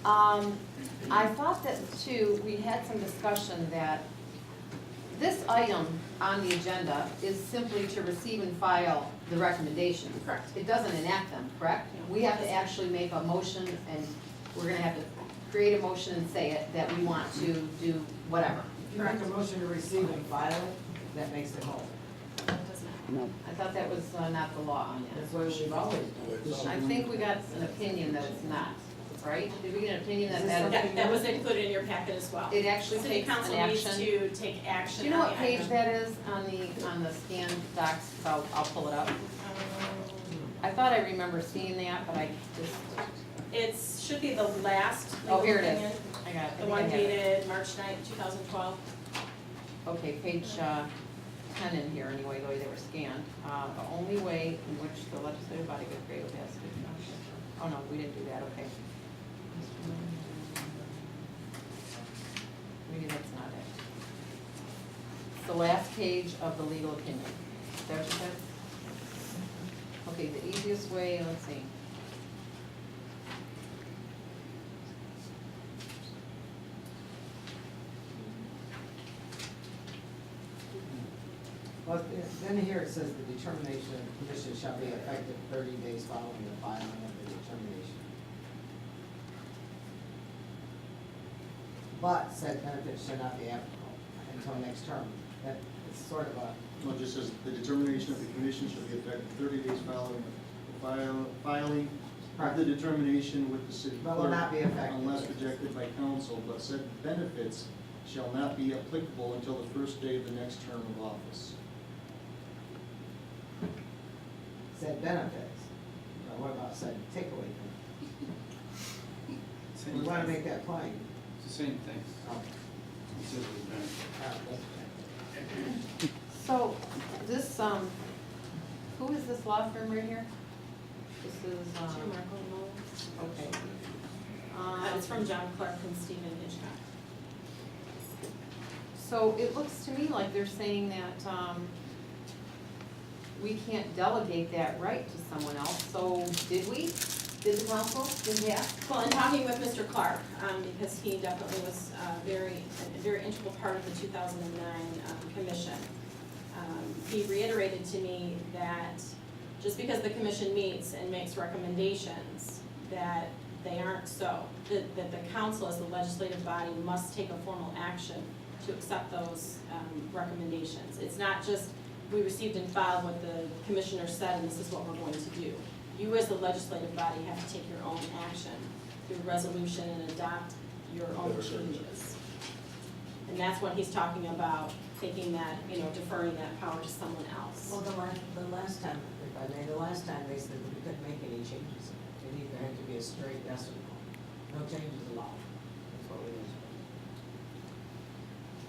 I thought that too, we had some discussion that this item on the agenda is simply to receive and file the recommendations. Correct. It doesn't enact them, correct? We have to actually make a motion, and we're gonna have to create a motion and say it, that we want to do whatever. If you make a motion to receive and file it, that makes it whole. No. I thought that was not the law on That's that. what we've always done. I think we got an opinion that it's not, right? Did we get an opinion that Is this that, something- That was included in your packet as well. it actually City takes an council action? needs to take action Do you know on what the page item. that is on the scanned docs? I'll pull it up. Um, I thought I remember seeing that, but I just, It should be the last. oh, here it opinion, is. I got it. I The think I one have it. dated March 9th, 2012. Okay, page 10 in here anyway, the way they were scanned. The only way in which the legislative body could create with has to be, oh no, we didn't do that, okay. Maybe that's not it. It's the last page of the legal opinion. Is that what you said? Okay, the easiest way, let's see. Well, then here it says the determination of the commission shall be effective 30 days following the filing of the determination. But said benefits shall not be applicable until next term. That is sort of a, Well, it just says the determination of the commission shall be effective 30 days following the filing of the determination with the city But clerk. will not be effective. Unless rejected by council, but said benefits shall not be applicable until the first day of the next term of office. said benefits. But what about said takeaway? We want to make that plain. It's the same thing. Oh, It says it's been- that's- So, this, who is this law firm right here? This is, Jim Marco Knowles. okay. It's from John Clark and Stephen Hitchcock. So it looks to me like they're saying that, we can't delegate that right to someone else, so did we? Did the council? Did we have? Well, in talking with Mr. Clark, because he definitely was a very integral part of the 2009 commission, he reiterated to me that just because the commission meets and makes recommendations, that they aren't so. That the council as the legislative body must take a formal action to accept those recommendations. It's not just, we received and filed what the commissioner said and this is what we're going to do. You as the legislative body have to take your own action through resolution and adopt your own changes. And that's what he's talking about, taking that, deferring that power to someone else. Well, the last time, if I may, the last time they said we couldn't make any changes. It either had to be a straight yes or no. No changes allowed. That's what we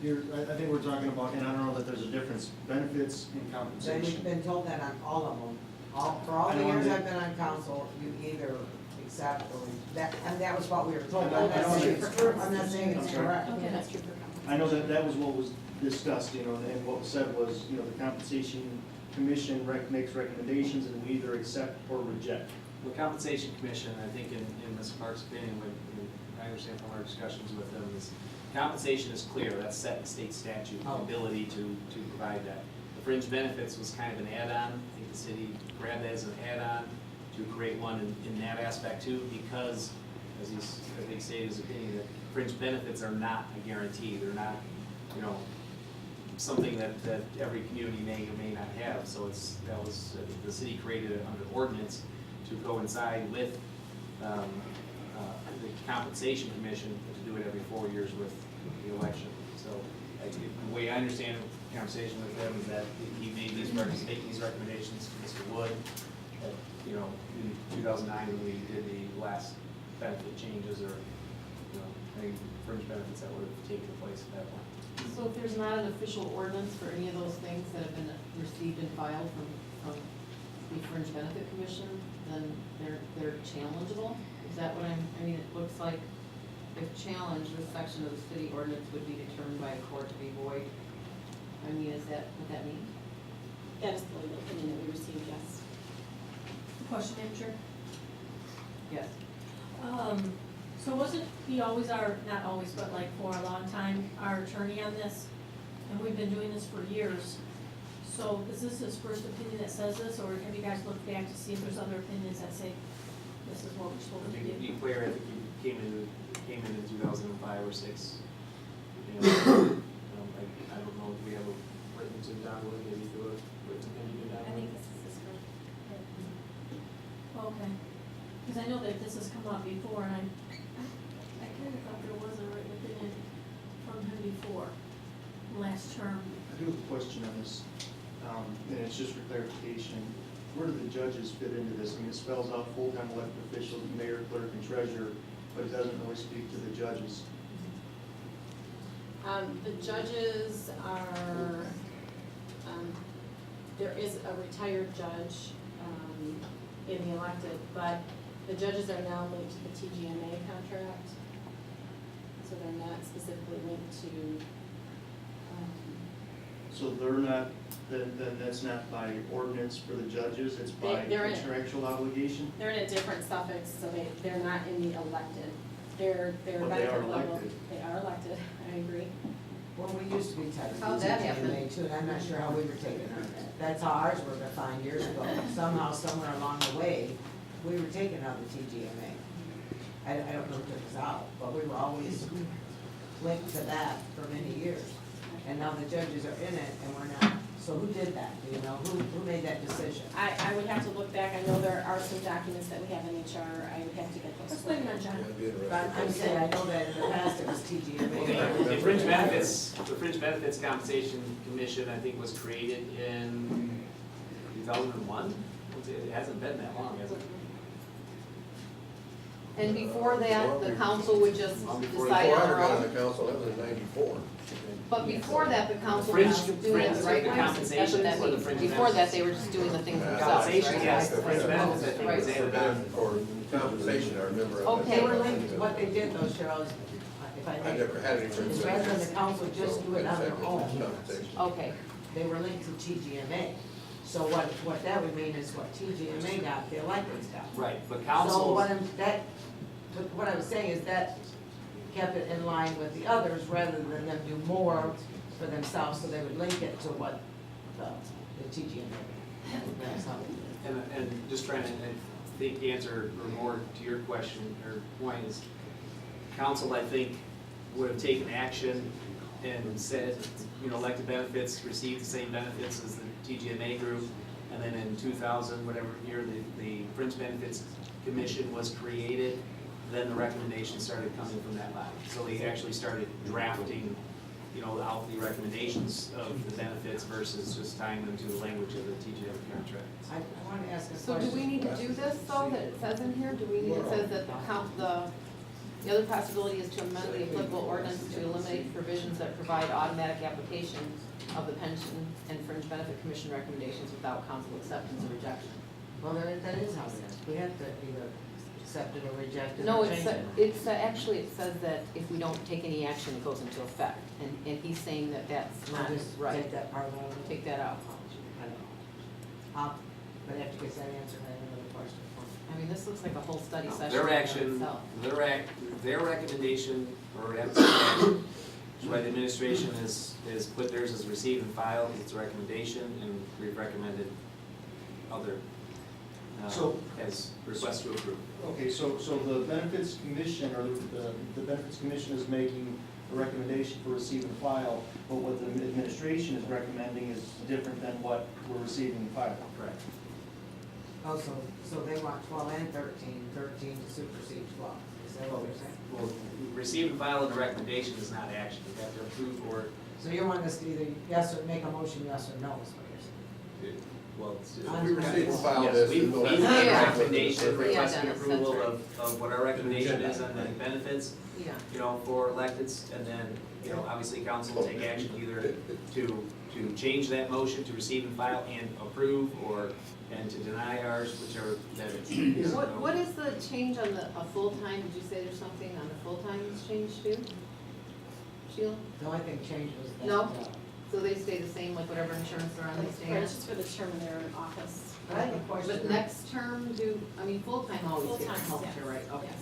I think we're talking about, and I don't know that there's a difference, benefits and Then we've compensation. been told that on all of them. For all I the don't years under- I've been on council, you either accept or, and that was what we were told. I I'm not don't saying under- it's true, I'm not saying it's I'm sorry. correct. Okay, that's true for compensation. I know that was what was discussed, and what was said was, the compensation commission makes recommendations and we either accept or reject. The compensation commission, I think in Ms. Clark's opinion, I understand from our discussions with them, is compensation is clear, that's set in state statute, the Oh. ability to provide that. The fringe benefits was kind of an add-on, I think the city grabbed that as an add-on to create one in that aspect too, because, as he's, I think stated his opinion, that fringe benefits are not a guarantee, they're not, something that every community may or may not have, so the city created it under ordinance to coincide with the compensation commission to do it every 4 years with the election. So the way I understand the conversation with him is that he made making these recommendations to Mr. Wood, in 2009 when we did the last benefit changes or, any fringe benefits that would have taken place at that point. So if there's not an official ordinance for any of those things that have been received and filed from the Fringe Benefit Commission, then they're challengeable? Is that what it looks like, if challenged, this section of the city ordinance would be determined by a court to be void. Is that what that means? That is the legal opinion that we received, yes. Question, Madam Chair. Yes. So wasn't he always our, not always, but like for a long time, our attorney on this? And we've been doing this for years. So is this his first opinion that says this, or have you guys looked back to see if there's other opinions that say this is what we're supposed to To do? be clear, I think you came in 2005 or 6. And, I don't know if we have a written to Don Wood, maybe do a written opinion to Don I Wood. think this is his first. Okay, because I know that this has come up before, and I kind of thought there was a written opinion from him before, last term. I do have a question on this, and it's just for clarification. Where do the judges fit into this? I mean, it spells out full-time elected officials, mayor, clerk, and treasurer, but it doesn't really speak to the judges. The judges are, there is a retired judge, in the elected, but the judges are now linked to the TGMA contract. So they're not specifically linked to, So they're not, then that's not by ordinance for the judges, it's by They're in- contractual obligation? they're in a different suffix, so they're not in the elected. They're But they are benefit level. elected. They are elected, I agree. Well, we used to be tied to How'd that TGMA too, and I'm not sure how we were taken on that. That's how ours were defined years ago. Somehow, somewhere along the way, we were taken out of TGMA. I don't know if it was out, but we were always linked to that for many years. And now the judges are in it and we're not. So who did that? Do you know? Who made that decision? I would have to look back. I know there are some documents that we have in HR. I would have to get those. Let's blame it on John. But I'm saying, I know that in the past it was Okay, TGMA. the Fringe Benefits, the Fringe Benefits Compensation Commission, I think, was created in 2001. It hasn't been that long, has it? And before that, the council would just Long decide before on Before I their got on own. the council, that was in '94. But before that, the council Fringe- was just doing fringe- it, right? the That's what compensation that or the means. fringe Before that, benefits? they were just doing the things Yeah. themselves, Compensation, right? yes, the Fringe Benefits, I think, was For added on. compensation, I remember. Okay. They were linked, what they did though, Cheryl, is, if I I may, never had any. is rather than the council just do it on their own, Compensation. Okay, they were linked to TGMA. So what that would mean is what TGMA got, the electeds got. Right, but So councils, what I was saying is that kept it in line with the others rather than them do more for themselves, so they would link it to what the TGMA. That's how they did it. and just trying to, I think, answer or more to your question or point is, council, I think, would have taken action and said, elected benefits receive the same benefits as the TGMA group. And then in 2000, whatever year, the Fringe Benefits Commission was created, then the recommendations started coming from that body. So they actually started drafting, out the recommendations of the benefits versus just tying them to the language of the TGMA contract. I want to ask a so question. do we need to do this though, that it says in here? Do we need, it says that the other possibility is to amend the applicable ordinance to eliminate provisions that provide automatic application of the pension and fringe benefit commission recommendations without council acceptance or rejection. Well, that is how it is. We have to either accept it or reject it No, or change it. actually, it says that if we don't take any action, it goes into effect. And he's saying that that's We'll not just right. take that part out of it. Take that out. I don't know. But after get that answer, I have another question for you. I mean, this looks like a whole study session. Their in and of action, itself. their recommendation, or action, why the administration is put theirs as received and filed, it's a recommendation, and we've recommended other, So- as requests to approve. Okay, so the benefits commission, or the benefits commission is making a recommendation for receive and file, but what the administration is recommending is different than what we're receiving and filing. Correct. Oh, so they want 12 and 13, 13 to supersede 12. Is that what you're saying? Well, receive and file of the recommendation is not action, you have to approve or, So you want us to either yes or make a motion, yes or no, is what you're saying? well, it's just. If we receive and file Yes, this, we then we'll have made to- a Yeah. recommendation, Yeah, requesting Dennis, that's approval right. of what our recommendation is on the benefits, Yeah. for electeds, and then, obviously council will take action either to change that motion to receive and file and approve, and to deny ours, whichever that is. What is the change on a full-time, did you say there's something on the full-time that's changed too? Sheila? The only thing changed was that. No. So they stay the same, like whatever insurance they're on, they stay Right, on? it's just for the term they're in office. But I have a question. But next term, full-time always gets Full-time, health yes. care, right? Okay.